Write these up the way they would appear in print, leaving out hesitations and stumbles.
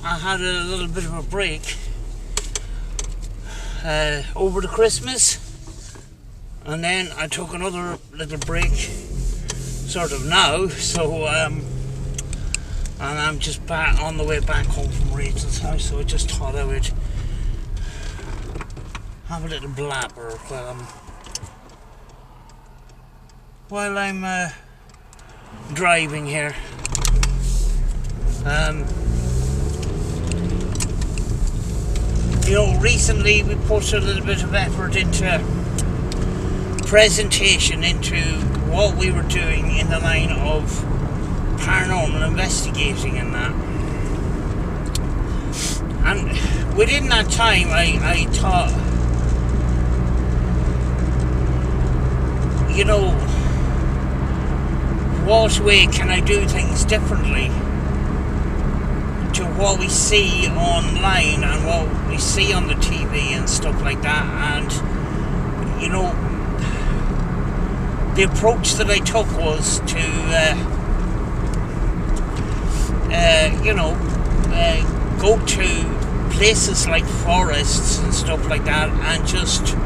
I had a little bit of a break over the Christmas, and then I took another little break sort of now, so and I'm just back on the way back home from Rachel's house, so I just thought I would have a little blabber while I'm driving here. You know, recently we put a little bit of effort into presentation into what we were doing in the line of paranormal investigating and that. And within that time I thought, you know, what way can I do things differently to what we see online and what we see on the TV and stuff like that. And you know, the approach that I took was to you know, go to places like forests and stuff like that and just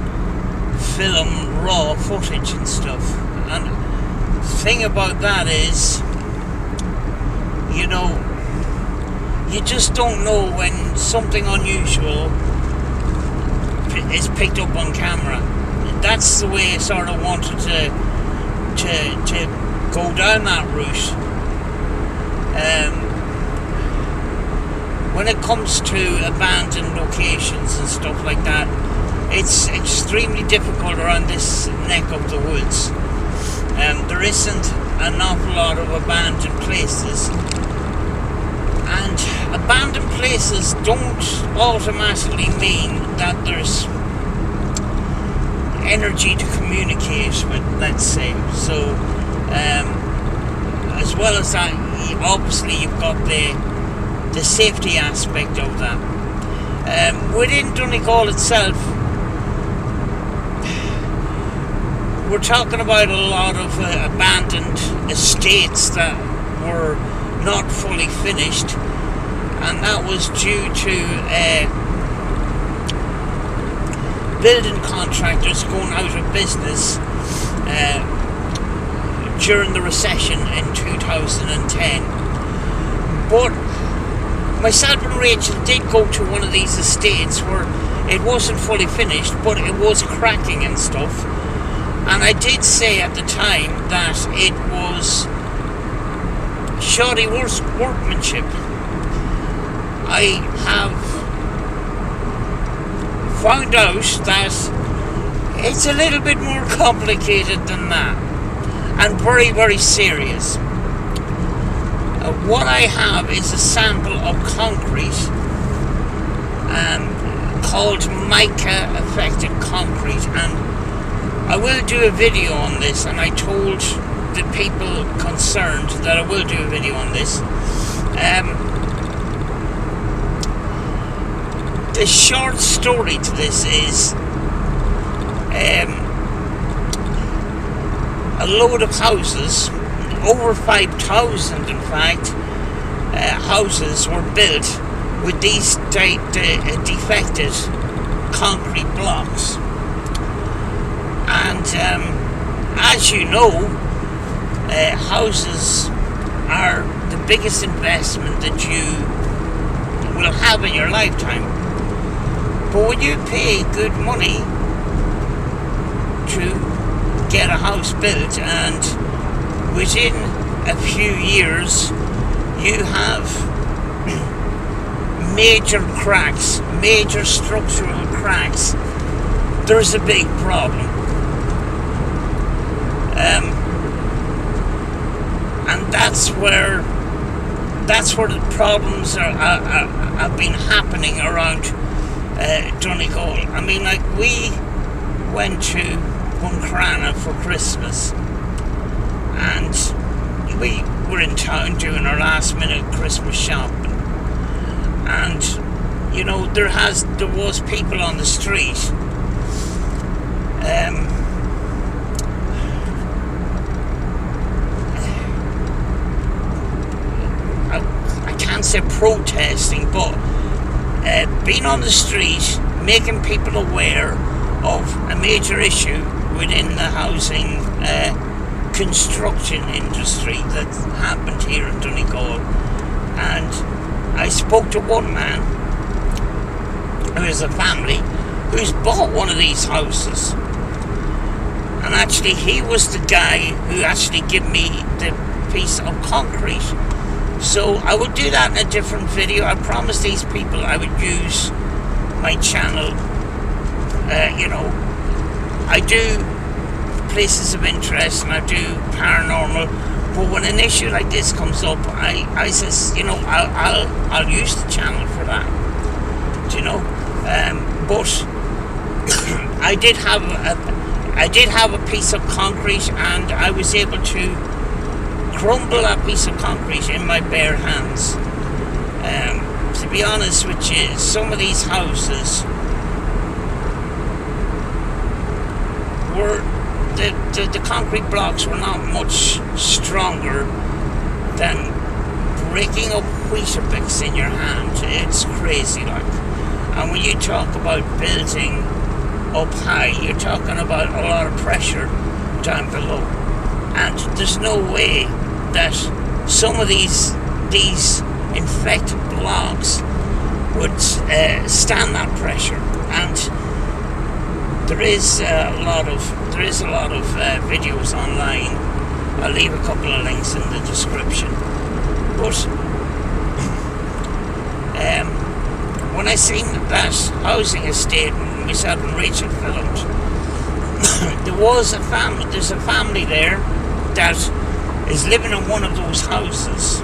film raw footage and stuff. And the thing about that is, you know, you just don't know when something unusual is picked up on camera. That's the way I sort of wanted to go down that route. When it comes to abandoned locations and stuff like that, it's extremely difficult around this neck of the woods. There isn't an awful lot of abandoned places. And abandoned places don't automatically mean that there's energy to communicate with, let's say. So, as well as that, obviously you've got the safety aspect of that. Within Donegal itself, we're talking about a lot of abandoned estates that were not fully finished, and that was due to building contractors going out of business during the recession in 2010. But myself and Rachel did go to one of these estates where it wasn't fully finished, but it was cracking and stuff, and I did say at the time that it was shoddy workmanship. I have found out that it's a little bit more complicated than that, and very, very serious. What I have is a sample of concrete called mica-affected concrete, and I will do a video on this, and I told the people concerned that I will do a video on this. The short story to this is a load of houses, over 5,000 in fact, houses were built with these defected concrete blocks. And as you know, houses are the biggest investment that you will have in your lifetime. But when you pay good money to get a house built, and within a few years you have major cracks, major structural cracks, there's a big problem. And that's where the problems have been happening around Donegal. I mean, like, we went to Buncrana for Christmas, and we were in town doing our last minute Christmas shopping, and you know, there was people on the street I can't say protesting, but being on the street, making people aware of a major issue within the housing construction industry that happened here in Donegal. And I spoke to one man who is a family who's bought one of these houses, and actually he was the guy who actually gave me the piece of concrete. So I would do that in a different video. I promised these people I would use my channel. You know, I do places of interest and I do paranormal, but when an issue like this comes up, I says, you know, I'll use the channel for that. Do you know? But I did have a piece of concrete, and I was able to crumble that piece of concrete in my bare hands. To be honest with you, some of these houses were the concrete blocks were not much stronger than breaking up Weetabix in your hand. It's crazy, like. And when you talk about building up high, you're talking about a lot of pressure down below, and there's no way that some of these infected blocks would stand that pressure. And there is a lot of videos online. I'll leave a couple of links in the description. But when I seen that housing estate myself and Rachel filmed, there's a family there that is living in one of those houses.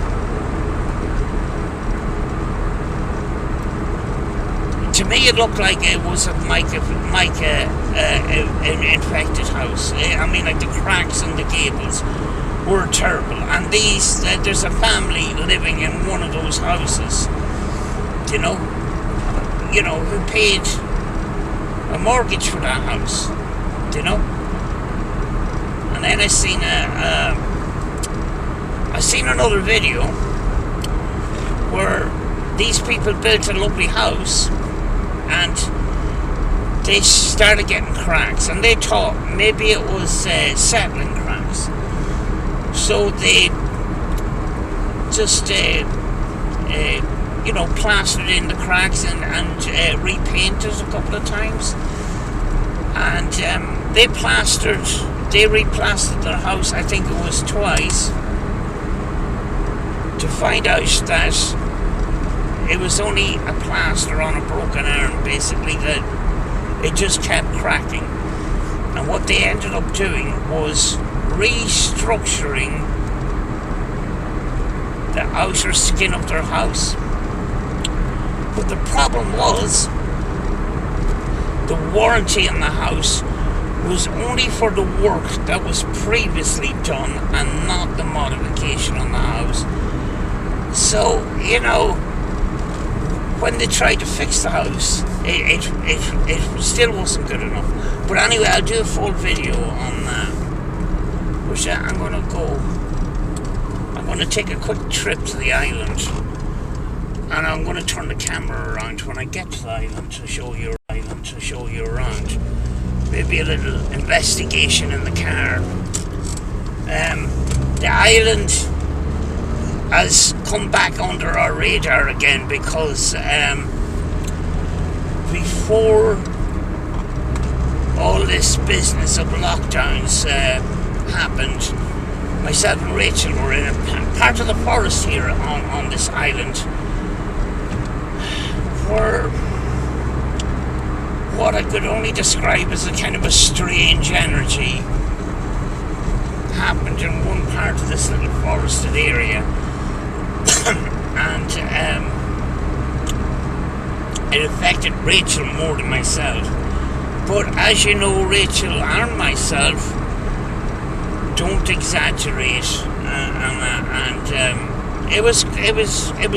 To me, it looked like it was a mica-affected house. I mean, like, the cracks and the gables were terrible. And there's a family living in one of those houses, you know, who paid a mortgage for that house, you know. And then I seen another video where these people built a lovely house, and they started getting cracks, and they thought maybe it was settling cracks, so they just you know, plastered in the cracks and repainted a couple of times, and they replastered their house, I think it was twice, to find out that it was only a plaster on a broken arm, basically, that it just kept cracking. And what they ended up doing was restructuring the outer skin of their house. But the problem was, the warranty in the house was only for the work that was previously done and not the modification on the house. So, you know, when they tried to fix the house, it still wasn't good enough. But anyway, I'll do a full video on that, which I'm going to take a quick trip to the island, and I'm going to turn the camera around when I get to the island to show you around. Maybe a little investigation in the car. The island has come back under our radar again because before all this business of lockdowns happened, myself and Rachel were in a part of the forest here on this island where what I could only describe as a kind of a strange energy happened in one part of this little forested area, and it affected Rachel more than myself. But as you know, Rachel and myself don't exaggerate, and it was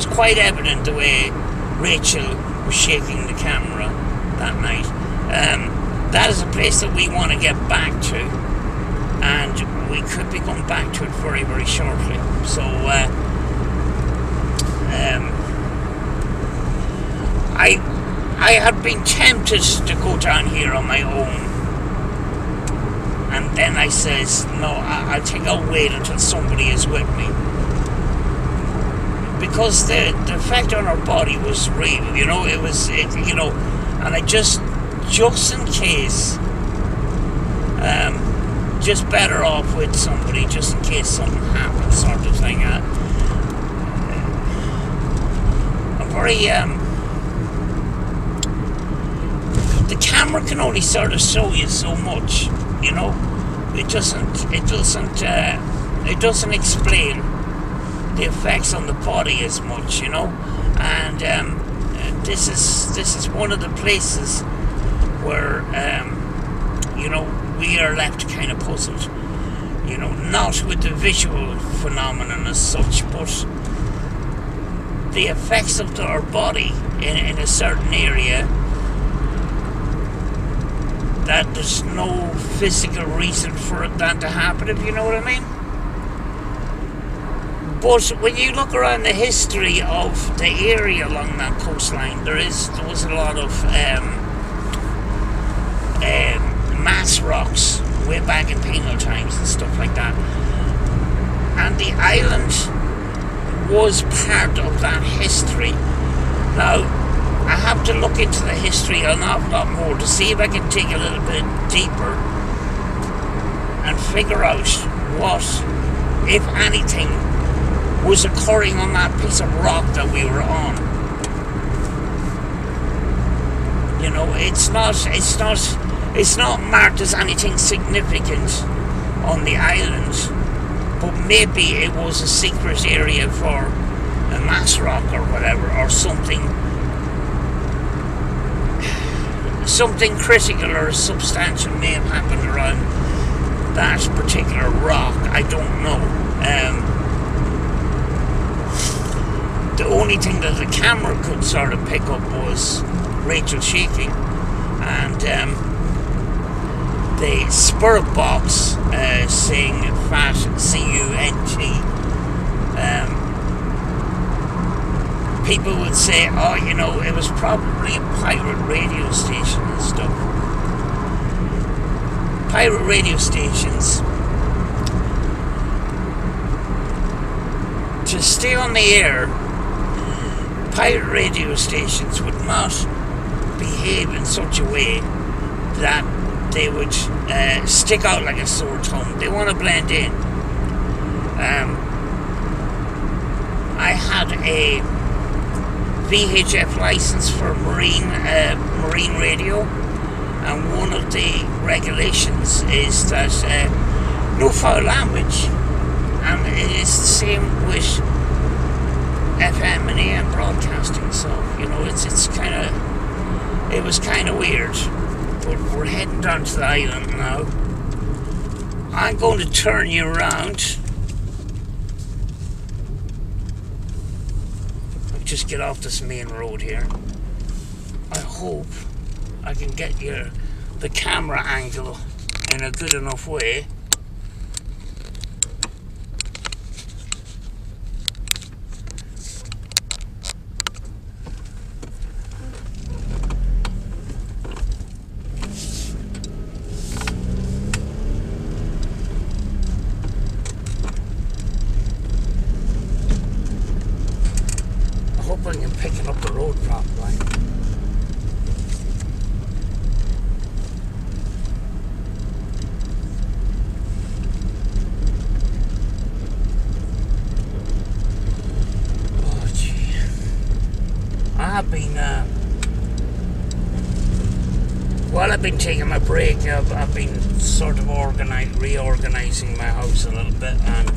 quite evident the way Rachel was shaking the camera that night. That is a place that we want to get back to, and we could be going back to it very, very shortly. So I had been tempted to go down here on my own, and then I says, no, I think I'll wait until somebody is with me, because the effect on our body was real, you know. And I just in case, just better off with somebody, just in case something happens, sort of thing. I'm very the camera can only sort of show you so much, you know. It doesn't explain the effects on the body as much, you know. And this is one of the places where you know, we are left kind of puzzled, you know, not with the visual phenomenon as such, but the effects of our body in a certain area that there's no physical reason for that to happen, if you know what I mean. But when you look around the history of the area along that coastline, there was a lot of mass rocks way back in penal times and stuff like that. And the island was part of that history. Now, I have to look into the history an awful lot more to see if I can dig a little bit deeper and figure out what, if anything, was occurring on that piece of rock that we were on. You know, it's not marked as anything significant on the island, but maybe it was a secret area for a mass rock or whatever, or something critical or substantial may have happened around that particular rock. I don't know. The only thing that the camera could sort of pick up was Rachel shaking, and the spirit box saying fat CUNT. People would say, oh, you know, it was probably a pirate radio station and stuff. Pirate radio stations, to stay on the air, pirate radio stations would not behave in such a way that they would stick out like a sore thumb. They want to blend in. I had a VHF license for marine radio, and one of the regulations is that no foul language, and it is the same with FM and AM broadcasting. So, you know, it was kind of weird. But we're heading down to the island now. I'm going to turn you around. Just get off this main road here. I hope I can get the camera angle in a good enough way. And picking up the road properly. Oh gee, I've been while I've been taking my break, I've been sort of reorganizing my house a little bit, and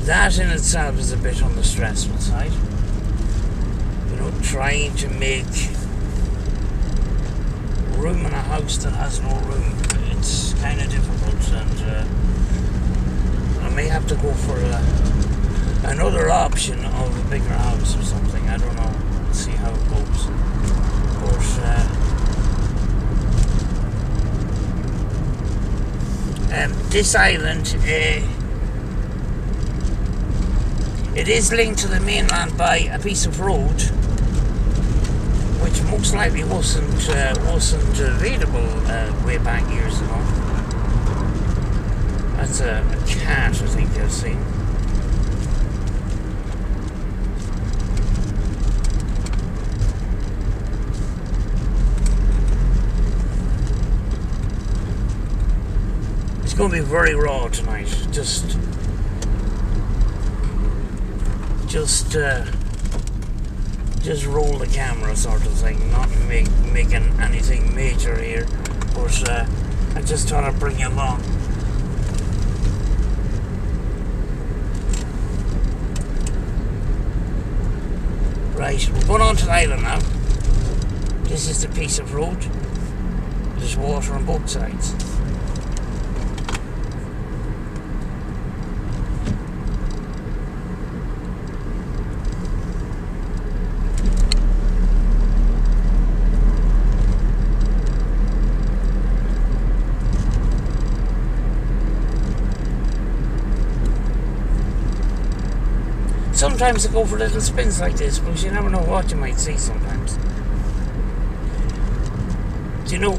that in itself is a bit on the stressful side. You know, trying to make room in a house that has no room. It's kind of difficult, and I may have to go for another option of a bigger house or something. I don't know. Let's see how it goes. But this island, it is linked to the mainland by a piece of road, which most likely wasn't available way back years ago. That's a cat, I think I've seen. It's going to be very raw tonight. Just roll the camera sort of thing, not making anything major here, but I just thought I'd bring you along. Right, we're going on to the island now. This is the piece of road. There's water on both sides. Sometimes I go for little spins like this, because you never know what you might see sometimes. Do you know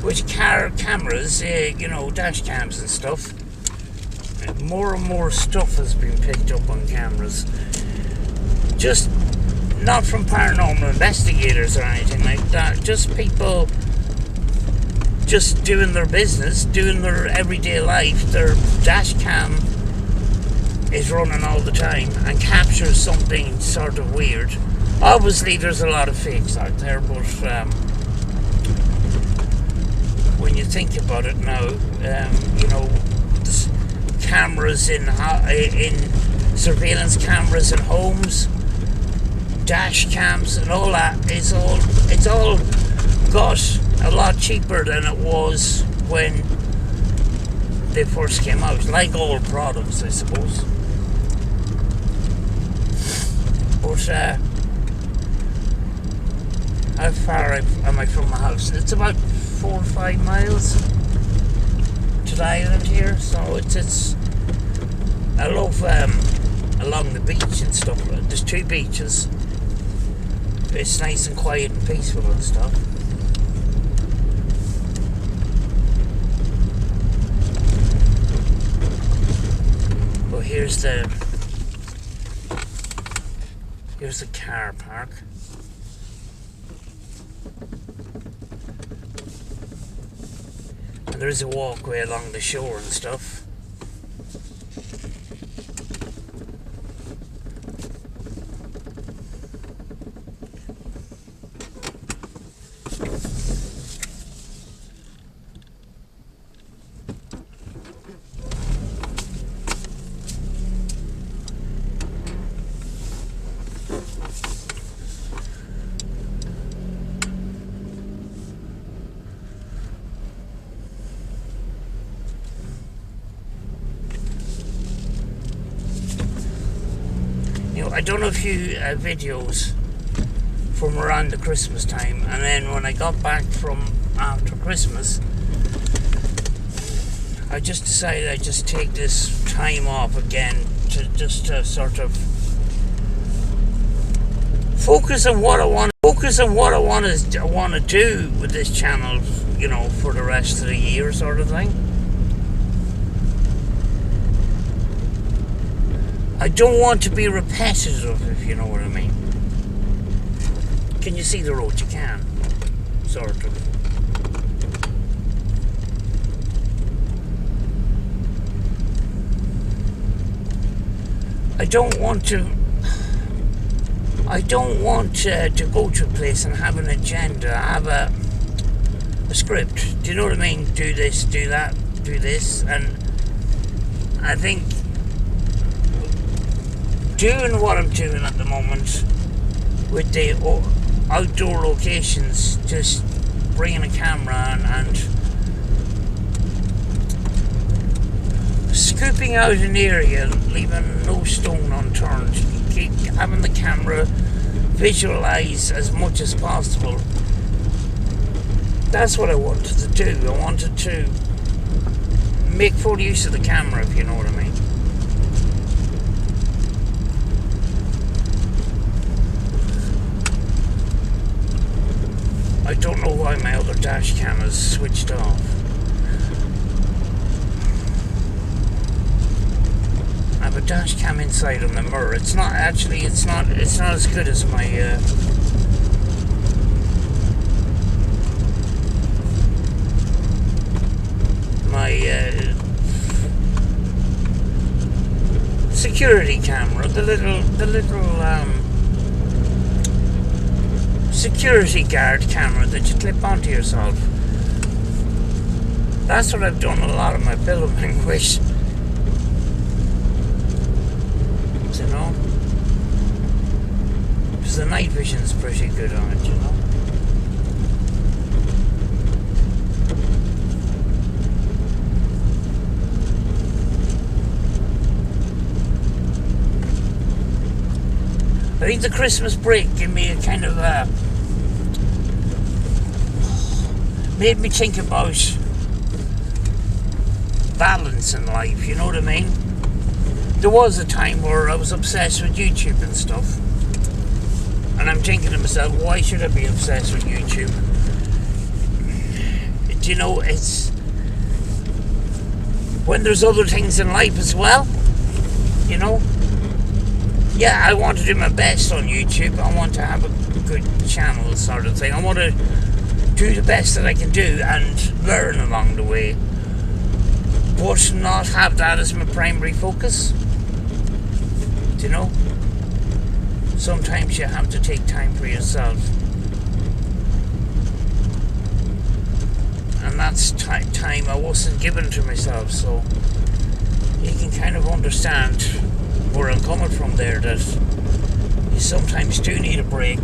which car cameras, you know, dash cams and stuff, more and more stuff has been picked up on cameras. Just not from paranormal investigators or anything like that, just people just doing their business, doing their everyday life. Their dash cam is running all the time and captures something sort of weird. Obviously there's a lot of fakes out there, but when you think about it now, you know, cameras in surveillance cameras in homes, dash cams and all that, it's all got a lot cheaper than it was when they first came out, like all products, I suppose. But how far am I from my house? It's about 4 or 5 miles to the island here, so it's I love along the beach and stuff. There's 2 beaches. It's nice and quiet and peaceful and stuff. But here's the car park. And there's a walkway along the shore and stuff. I don't know if you videos from around the Christmas time, and then when I got back from after Christmas, I just decided I'd just take this time off again to just sort of focus on what I want to do with this channel, you know, for the rest of the year, sort of thing. I don't want to be repetitive, if you know what I mean. Can you see the road? You can, sort of. I don't want to. I don't want to go to a place and have an agenda, have a script. Do you know what I mean? Do this, do that, do this. And I think doing what I'm doing at the moment with the outdoor locations, just bringing a camera and scooping out an area, leaving no stone unturned, keep having the camera visualize as much as possible. That's what I wanted to do. I wanted to make full use of the camera, if you know what I mean. I don't know why my other dash cam is switched off. I have a dash cam inside on the mirror. It's not as good as my security camera, the little security guard camera that you clip onto yourself. That's what I've done a lot of my filming with. You know, because the night vision's pretty good on it, you know. I think the Christmas break gave me a kind of made me think about balance in life, you know what I mean? There was a time where I was obsessed with YouTube and stuff, and I'm thinking to myself, why should I be obsessed with YouTube? Do you know, it's when there's other things in life as well, you know. Yeah, I want to do my best on YouTube. I want to have a good channel sort of thing. I want to do the best that I can do and learn along the way, but not have that as my primary focus. Do you know? Sometimes you have to take time for yourself. And that's time I wasn't given to myself, so you can kind of understand where I'm coming from there, that you sometimes do need a break.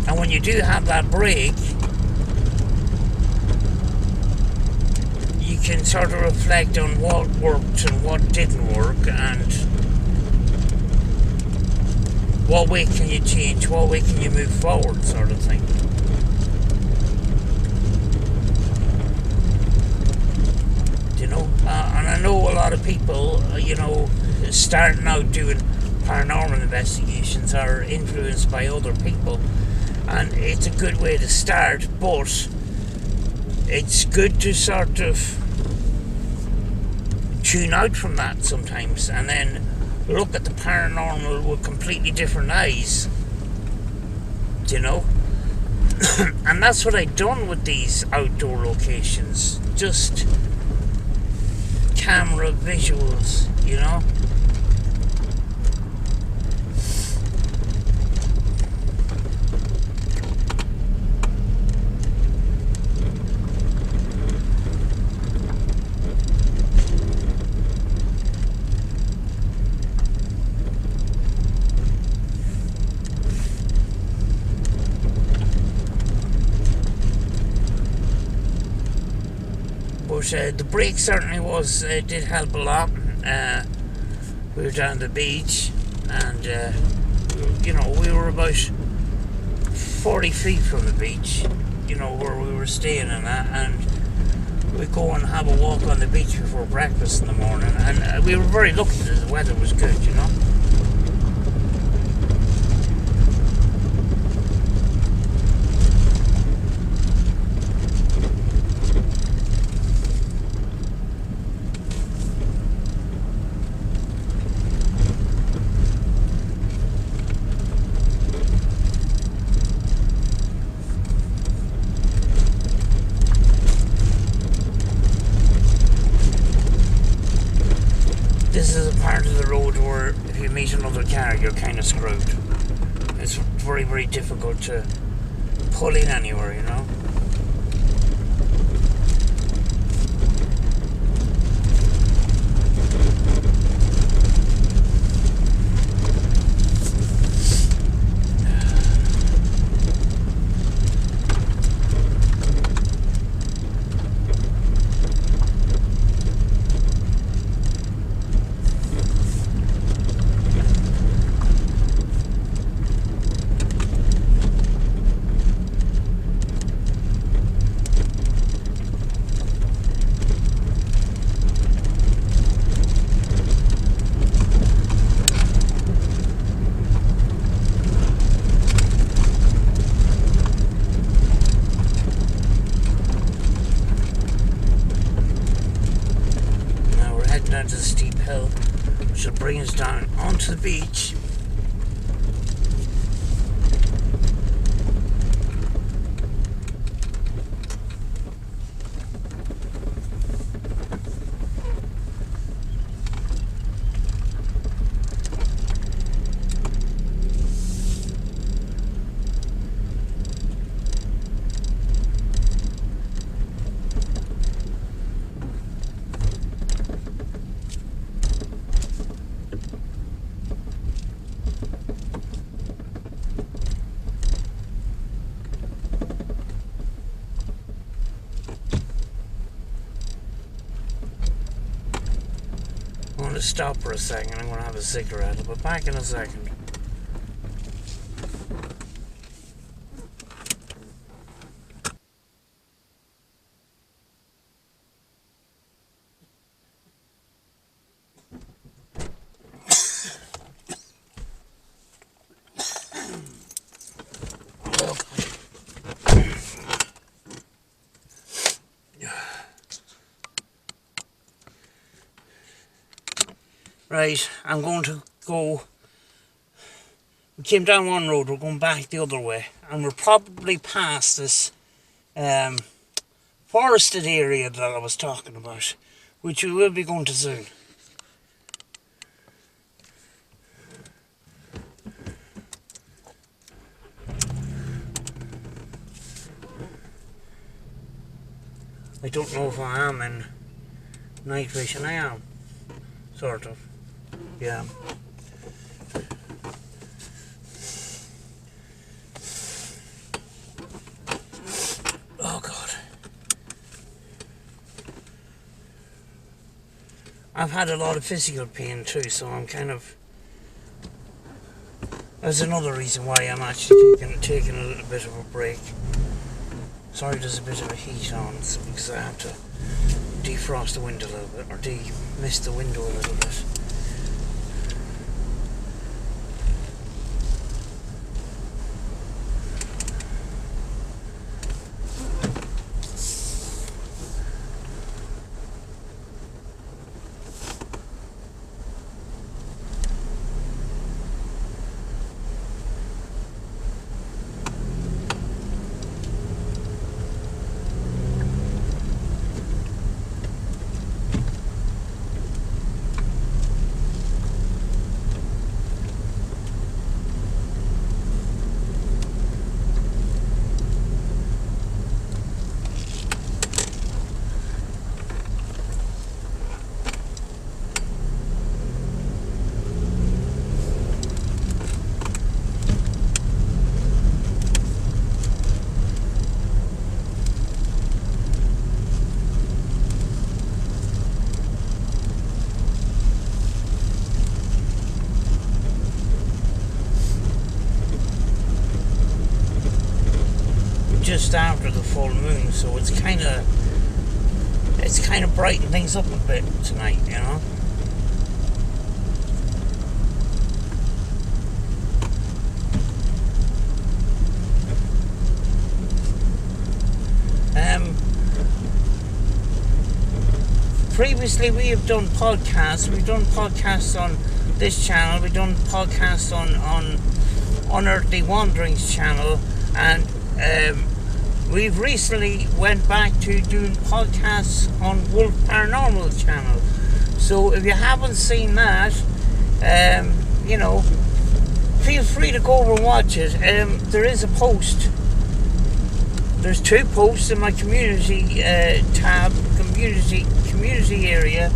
And when you do have that break, you can sort of reflect on what worked and what didn't work, and what way can you change, what way can you move forward, sort of thing. And I know a lot of people, you know, starting out doing paranormal investigations are influenced by other people, and it's a good way to start, but it's good to sort of tune out from that sometimes and then look at the paranormal with completely different eyes, you know. And that's what I've done with these outdoor locations, just camera visuals, you know. But the break certainly did help a lot. We were down the beach, and you know, we were about 40 feet from the beach, you know, where we were staying and that, and we'd go and have a walk on the beach before breakfast in the morning, and we were very lucky that the weather was good, you know. This is a part of the road where if you meet another car, you're kind of screwed. It's very, very difficult to pull in anywhere, you know. Down to the steep hill, which will bring us down onto the beach. I'm going to stop for a second. I'm going to have a cigarette. I'll be back in a second. Right, I'm going to go. We came down one road, we're going back the other way, and we're probably past this forested area that I was talking about, which we will be going to soon. I don't know if I am in night vision. I am, sort of. Yeah. Oh God. I've had a lot of physical pain too, so I'm kind of... That's another reason why I'm actually taking a little bit of a break. Sorry, there's a bit of a heat on, so because I have to defrost the window a little bit, or mist the window a little bit. Just after the full moon, so it's kind of brightened things up a bit tonight, you know. Previously we have done podcasts. We've done podcasts on this channel. We've done podcasts on Unearthly Wanderings channel, and we've recently went back to doing podcasts on Wolf Paranormal channel. So if you haven't seen that, you know, feel free to go over and watch it. There is a post. There's 2 posts in my community tab, community area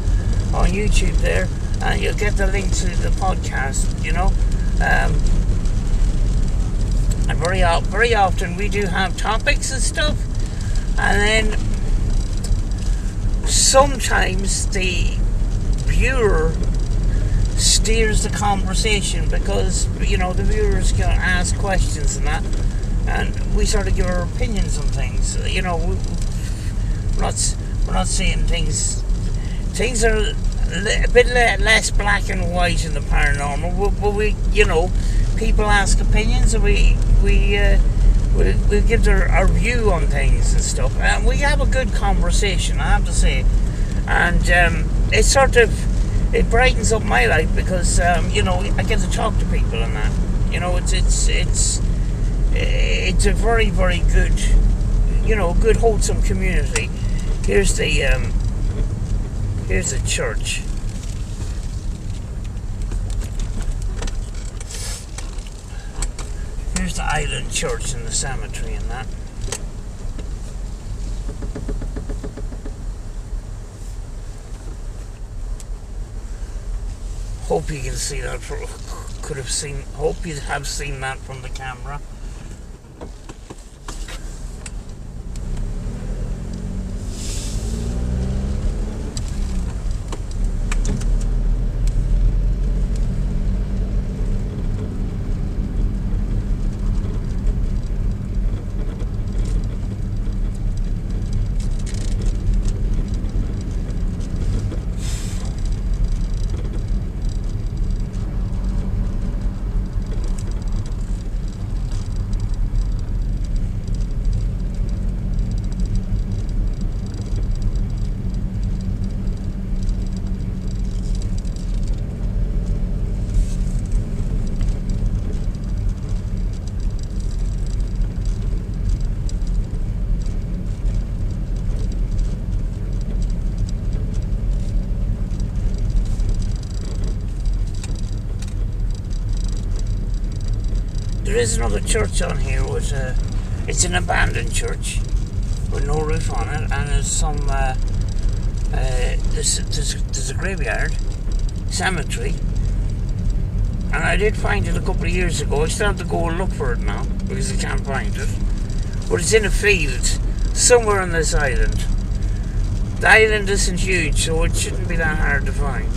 on YouTube there, and you'll get the link to the podcast. You know, and very often we do have topics and stuff, and then sometimes the viewer steers the conversation, because you know the viewers can ask questions and that, and we sort of give our opinions on things. You know, we're not saying things are a bit less black and white in the paranormal, but we, you know, people ask opinions, and we give our view on things and stuff, and we have a good conversation, I have to say. And it sort of, it brightens up my life, because you know, I get to talk to people and that. You know, it's a very, very good, you know, good wholesome community. Here's the church. Here's the island church and the cemetery and that. Hope you can see that. Hope you have seen that from the camera. There is another church on here with it's an abandoned church with no roof on it, and there's some there's a graveyard, cemetery, and I did find it a couple of years ago. I still have to go and look for it now because I can't find it, but it's in a field somewhere on this island. The island isn't huge, so it shouldn't be that hard to find.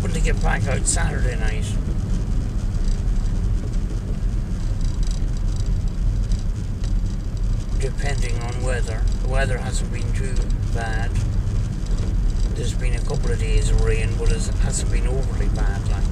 To get back out Saturday night. Depending on weather. The weather hasn't been too bad. There's been a couple of days of rain, but it hasn't been overly bad, like.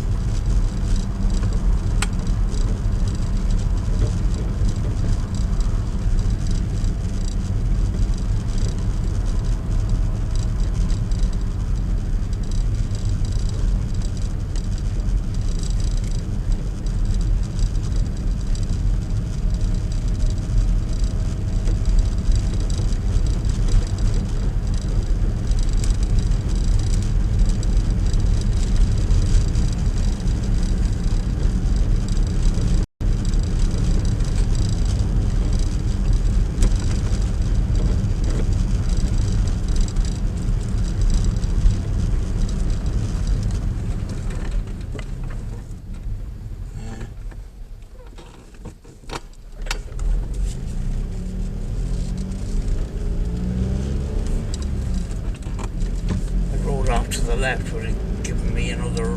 off to the left would have given me another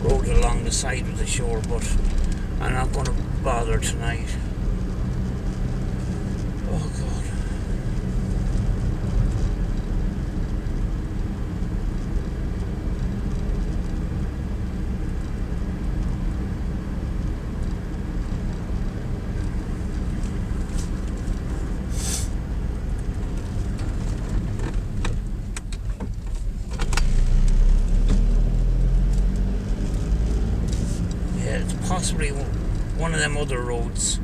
road along the side of the shore, but I'm not going to bother tonight. Oh God. Possibly one of them other roads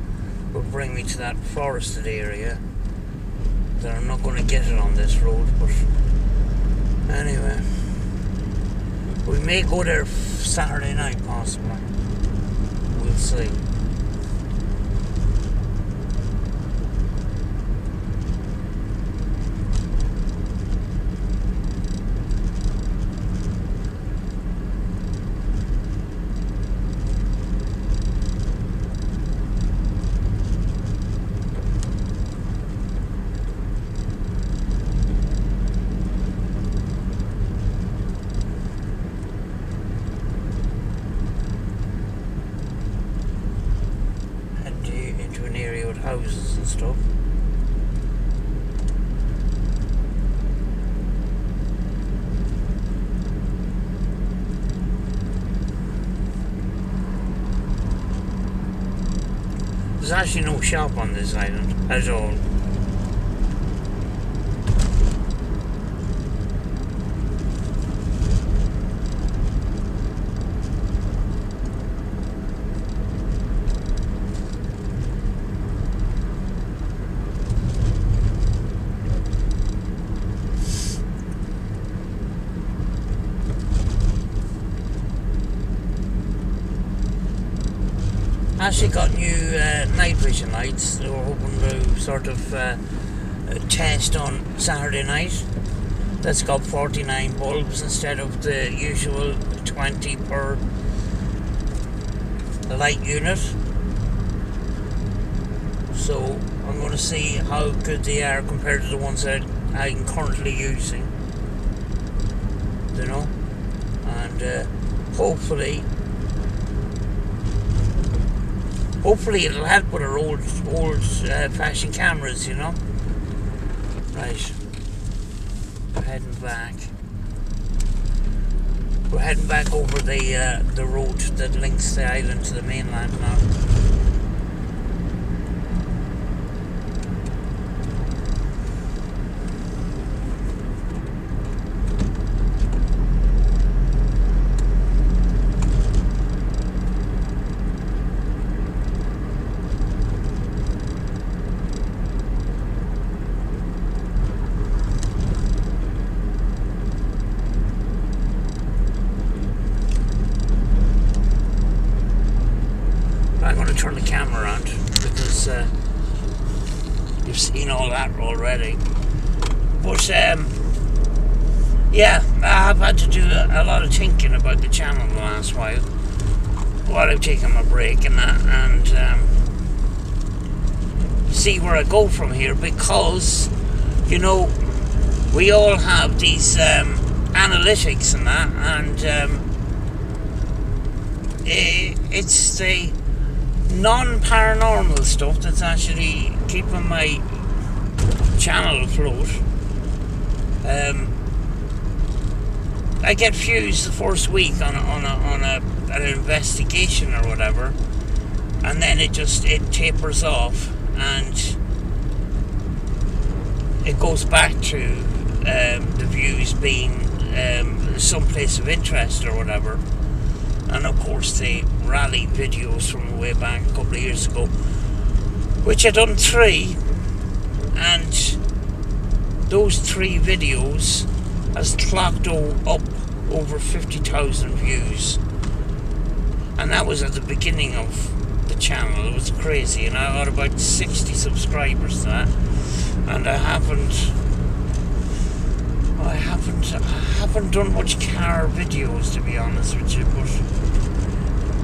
will bring me to that forested area. That I'm not going to get it on this road, but anyway, we may go there Saturday night, possibly. We'll see. Houses and stuff. There's actually no shop on this island at all. Actually got new night vision lights. They were hoping to sort of test on Saturday night. That's got 49 bulbs instead of the usual 20 per light unit. So I'm going to see how good they are compared to the ones that I'm currently using. You know, and hopefully it'll help with our old fashioned cameras, you know. Right, we're heading back. We're heading back over the road that links the island to the mainland now. Turn the camera around because you've seen all that already, but yeah, I've had to do a lot of thinking about the channel the last while I've taken my break and that, and see where I go from here, because you know we all have these analytics and that, and it's the non-paranormal stuff that's actually keeping my channel afloat. I get views the first week on an investigation or whatever, and then it tapers off and it goes back to the views being some place of interest or whatever. And of course the rally videos from way back a couple of years ago, which I done 3, and those 3 videos has clocked up over 50,000 views, and that was at the beginning of the channel. It was crazy, and I got about 60 subscribers to that, and I haven't done much car videos, to be honest with you, but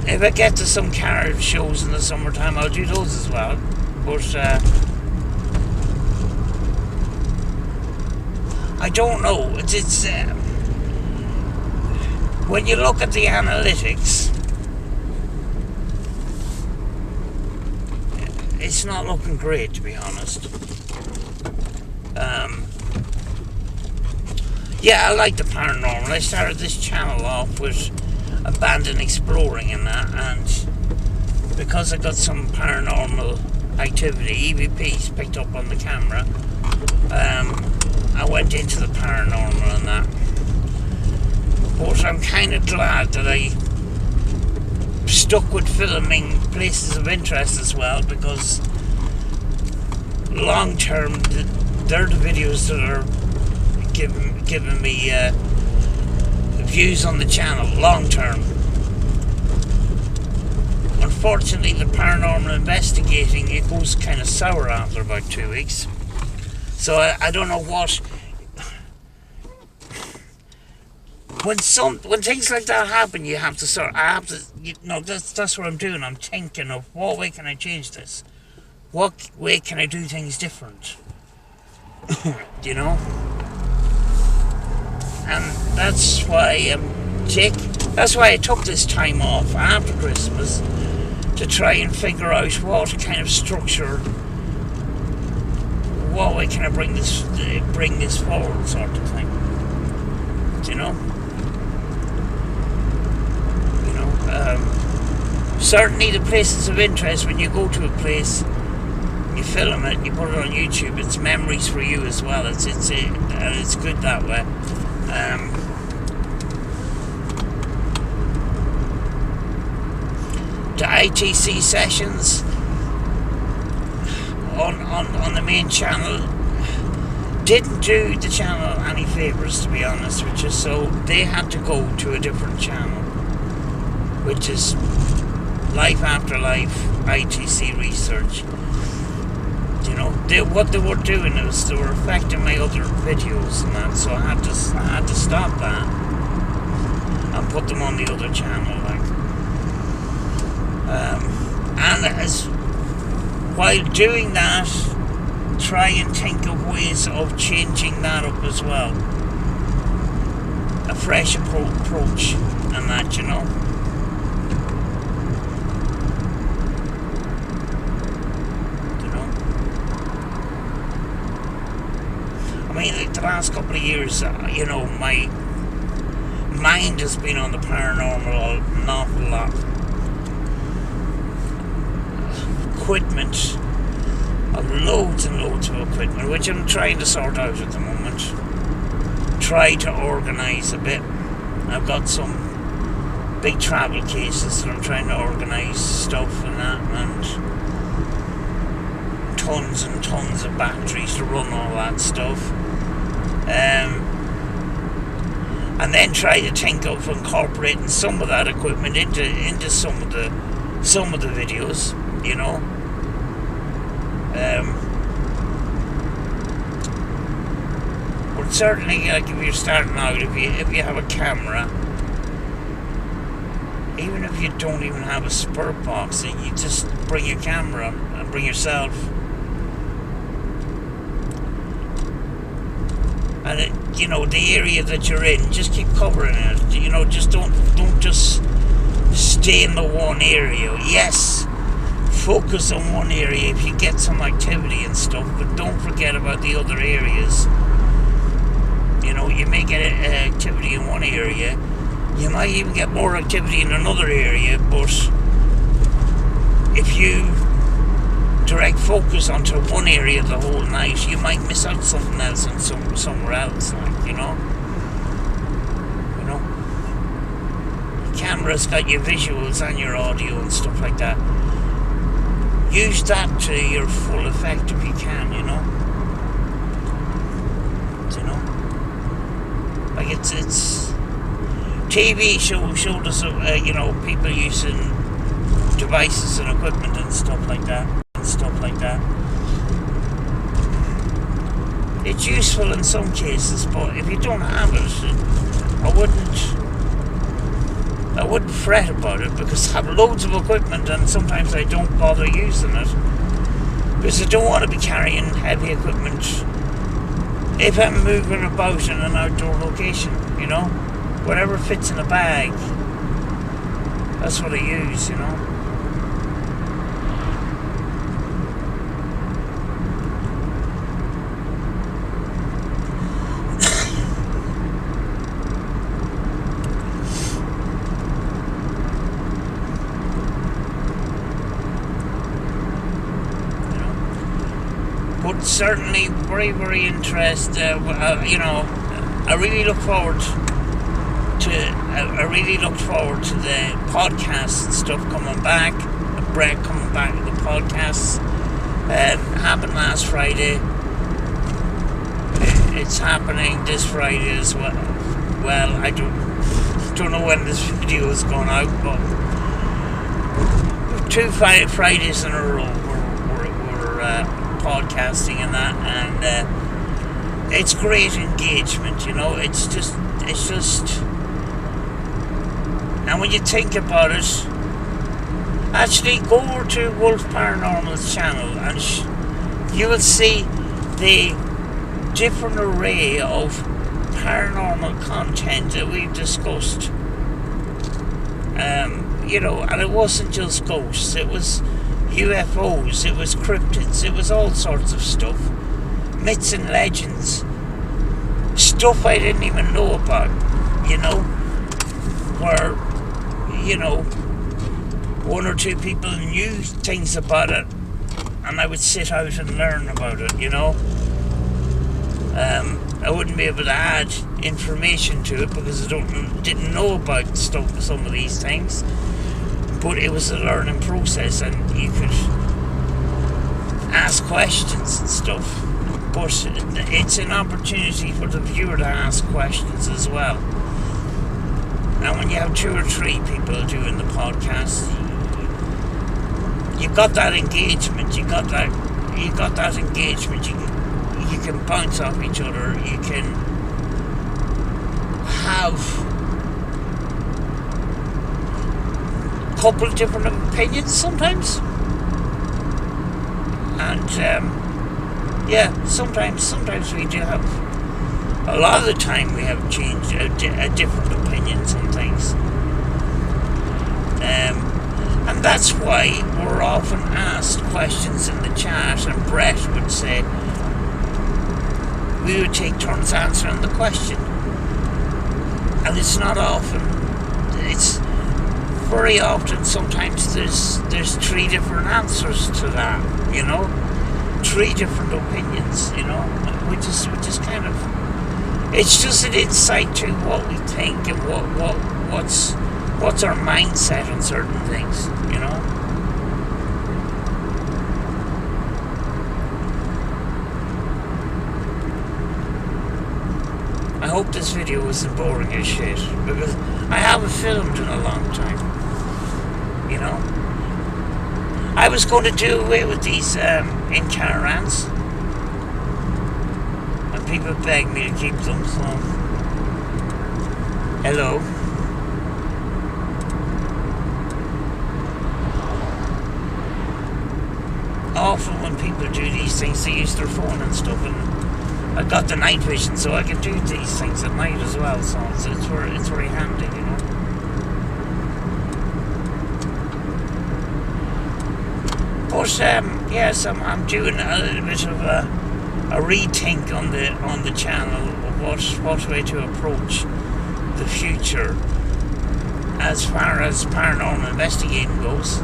if I get to some car shows in the summertime, I'll do those as well. But I don't know. when you look at the analytics, it's not looking great, to be honest. Yeah, I like the paranormal. I started this channel off with abandoned exploring and that, and because I got some paranormal activity, EVPs picked up on the camera, I went into the paranormal and that. But I'm kind of glad that I stuck with filming places of interest as well, because long term, they're the videos that are giving me views on the channel long term. Unfortunately, the paranormal investigating, it goes kind of sour after about 2 weeks. So I don't know what. When things like that happen, you have to that's what I'm doing. I'm thinking of what way can I change this? What way can I do things different? You know? And that's why that's why I took this time off after Christmas to try and figure out what kind of structure, what way can I bring this forward, sort of thing. You know? Certainly the places of interest, when you go to a place, you film it, you put it on YouTube, it's memories for you as well. It's good that way. The ITC sessions on the main channel didn't do the channel any favours, to be honest with you, so they had to go to a different channel, which is Life After Life ITC Research. You know, what they were doing is they were affecting my other videos and that, so I had to stop that and put them on the other channel, like. And while doing that, try and think of ways of changing that up as well. A fresh approach and that, you know. I mean, like the last couple of years, you know, my mind has been on the paranormal an awful lot. Equipment, loads and loads of equipment, which I'm trying to sort out at the moment. Try to organise a bit. I've got some big travel cases that I'm trying to organise stuff and that, and tons and tons of batteries to run all that stuff. And then try to think of incorporating some of that equipment into some of the videos, you know. But certainly, like, if you're starting out, if you have a camera, even if you don't even have a spur box, you just bring your camera and bring yourself. And you know, the area that you're in, just keep covering it. You know, just don't just stay in the one area. Yes, focus on one area if you get some activity and stuff, but don't forget about the other areas. You know, you may get activity in one area, you might even get more activity in another area, but if you direct focus onto one area the whole night, you might miss out something else and somewhere else, like, you know. The camera's got your visuals and your audio and stuff like that. Use that to your full effect if you can, you know. Like it's TV showed us, you know, people using devices and equipment and stuff like that. It's useful in some cases, but if you don't have it, I wouldn't fret about it, because I have loads of equipment and sometimes I don't bother using it because I don't want to be carrying heavy equipment if I'm moving about in an outdoor location, you know. whatever fits in a bag, that's what I use, you know. But certainly very, very interested. You know, I really look forward to. I really looked forward to the podcasts and stuff coming back. Brett coming back with the podcasts. Happened last Friday. It's happening this Friday as well. Well, I don't know when this video is going out, but 2 Fridays in a row we're podcasting and that, and it's great engagement, you know. It's just and when you think about it, actually go over to Wolf Paranormal's channel and you will see the different array of paranormal content that we've discussed. You know, and it wasn't just ghosts, it was UFOs, it was cryptids, it was all sorts of stuff, myths and legends, stuff I didn't even know about, you know, where, you know, one or two people knew things about it and I would sit out and learn about it, you know. I wouldn't be able to add information to it because I didn't know about some of these things. But it was a learning process and you could ask questions and stuff. But it's an opportunity for the viewer to ask questions as well. Now when you have 2 or 3 people doing the podcast, you got that engagement, you got that engagement, you can bounce off each other, you can have couple of different opinions sometimes, and yeah, sometimes we do have, a lot of the time we have changed different opinions on things, and that's why we're often asked questions in the chat, and Brett would say we would take turns answering the question, and it's not often, it's very often, sometimes there's 3 different answers to that, you know, 3 different opinions, you know, which is kind of, it's just an insight to what we think and what's our mindset on certain things, you know. I hope this video wasn't boring as shit, because I haven't filmed in a long time. You know, I was going to do away with these in caravans, and people begged me to keep them. So, hello. Often when people do these things, they use their phone and stuff, and I got the night vision, so I can do these things at night as well. So it's very handy, you know. But yes, I'm doing a little bit of a rethink on the channel of what way to approach the future as far as paranormal investigating goes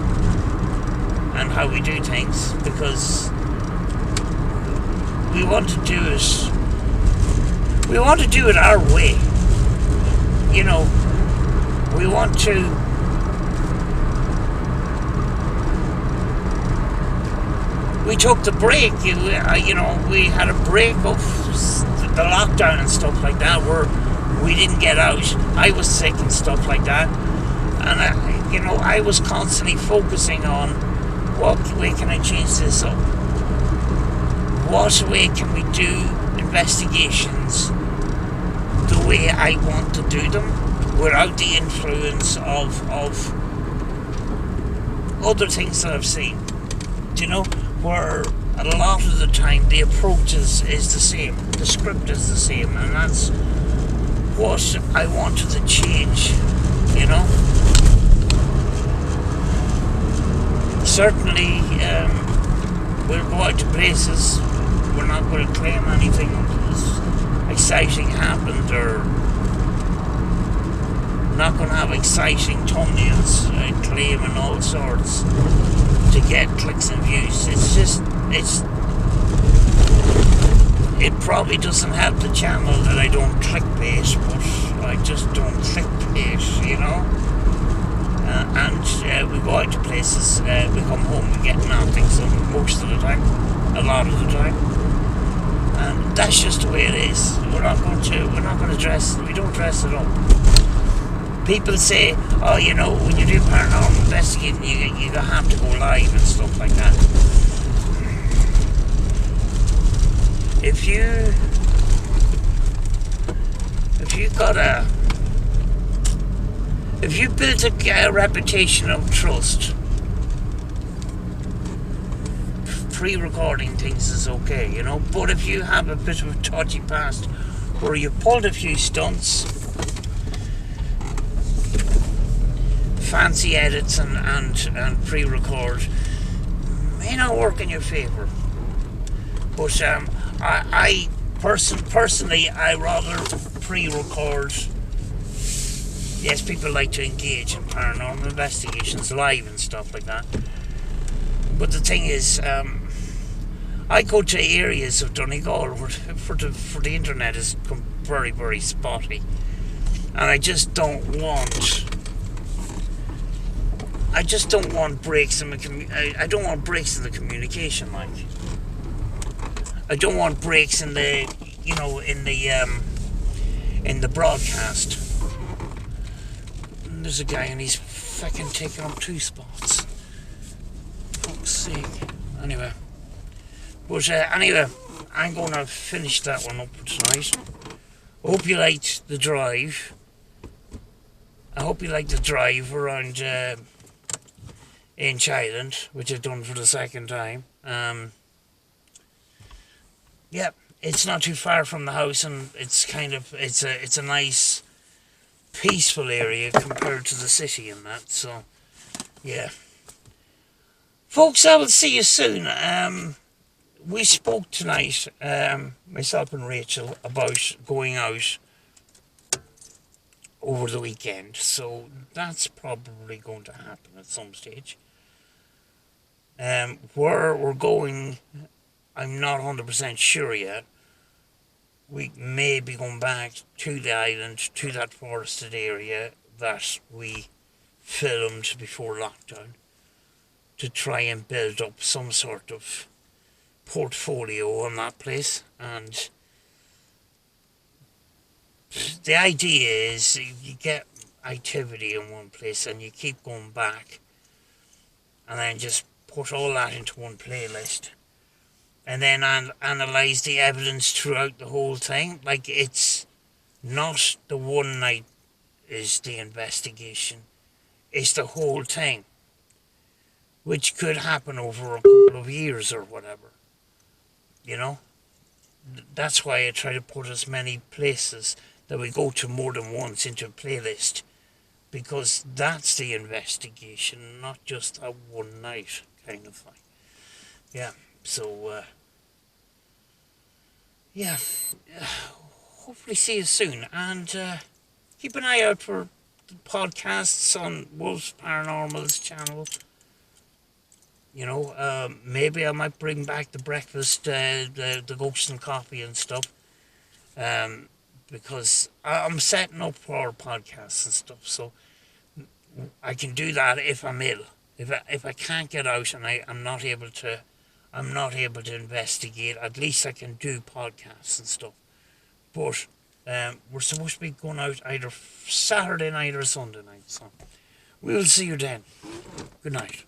and how we do things, because we want to do it our way, you know. We want to we took the break, you know, we had a break of the lockdown and stuff like that, where we didn't get out. I was sick and stuff like that, and I was constantly focusing on what way can I change this up, what way can we do investigations the way I want to do them without the influence of other things that I've seen, you know, where a lot of the time the approach is the same, the script is the same, and that's what I wanted to change, you know. Certainly, we'll go out to places, we're not going to claim anything exciting happened, or we're not going to have exciting thumbnails claiming all sorts to get clicks and views. It probably doesn't help the channel that I don't clickbait, but I just don't clickbait, you know. And we go out to places, we come home, we get nothing, so most of the time, a lot of the time. And that's just the way it is. We're not going to dress, we don't dress at all. People say, oh, you know, when you do paranormal investigating, you have to go live and stuff like that. If you built a reputation of trust, pre-recording things is okay, you know. But if you have a bit of a touchy past, where you pulled a few stunts, fancy edits and pre-record, may not work in your favour. But I personally, I rather pre-record. Yes, people like to engage in paranormal investigations live and stuff like that. But the thing is, I go to areas of Donegal where for the internet is very, very spotty, and I just don't want breaks in the I don't want breaks in the communication, like. I don't want breaks in the, you know, in the broadcast. And there's a guy and he's fucking taking up 2 spots. Fuck's sake. Anyway. But anyway, I'm going to finish that one up for tonight. Hope you liked the drive. I hope you liked the drive around Inch Island, which I've done for the 2nd time. Yeah, it's not too far from the house, and it's kind of it's a nice, peaceful area compared to the city and that. So, yeah, folks, I will see you soon. We spoke tonight, myself and Rachel, about going out over the weekend. So that's probably going to happen at some stage. Where we're going, I'm not 100% sure yet. We may be going back to the island, to that forested area that we filmed before lockdown, to try and build up some sort of portfolio on that place. And the idea is you get activity in one place and you keep going back, and then just put all that into one playlist. And then analyse the evidence throughout the whole thing. Like, it's not the one night is the investigation. It's the whole thing. Which could happen over a couple of years or whatever. You know? That's why I try to put as many places that we go to more than once into a playlist. Because that's the investigation, not just a one night kind of thing. Yeah. So, yeah, hopefully see you soon, and keep an eye out for the podcasts on Wolf's Paranormal's channel. You know, maybe I might bring back the breakfast, the ghosts and coffee and stuff, because I'm setting up for podcasts and stuff, so I can do that if I'm ill. If I can't get out and I'm not able to investigate, at least I can do podcasts and stuff. But we're supposed to be going out either Saturday night or Sunday night, so we'll see you then. Good night.